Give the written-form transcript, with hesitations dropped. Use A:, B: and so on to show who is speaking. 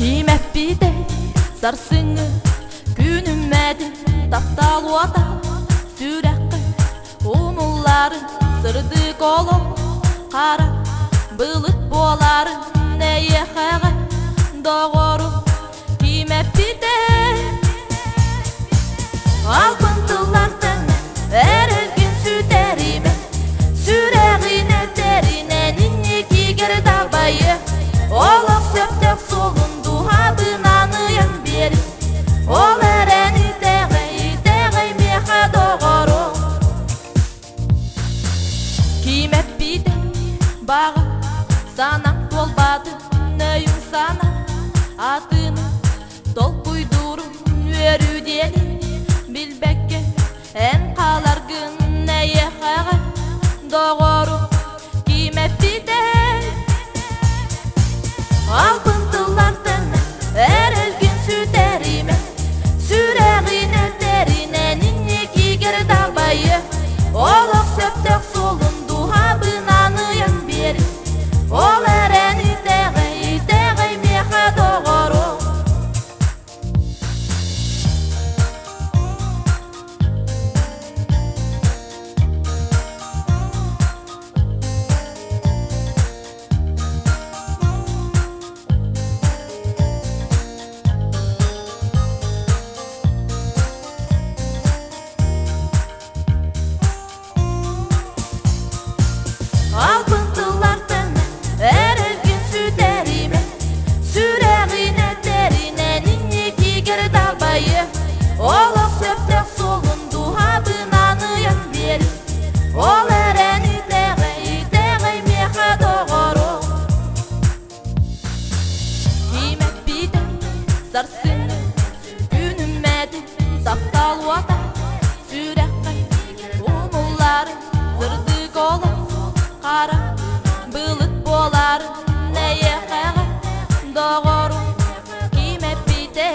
A: Кимеппиде сарсыңы күнүмәді тапталуада сүрәққы умуллары сырды коло қара бұлыт болары нәйеқәғі доғыру кимеппиде алпынтылардың әрілген сүдәриме сүрәғіне дәріне ніне кигер дабайы олық сөптек солын ол әрәні дәғай меқа доғыру кимеппиде баға санаң толбады нөйің сана атыны тол құйдуру өрудені білбәкке ән қалар күн нәйеқаға доғыру кимеппиде алпынтылардың әрілген сүдәриме сүрәғіне дәріне ніне кигер дабайы олық сөптек солын дуғабын аныян бері ол әрәні дәғай меқа доғыру алпынтылардың әрілген сүдәриме сүрәғіне дәріне ніне кигер дабайы олық сөптек солын дуғабын аныян бері ол әрәні дәғай меқа доғыру кимеппиде сарсыңы күнүмәді тапталуада сүрәққы умуллары сырды коло қара бұлыт болар нәйеқәғі доғыру кимеппиде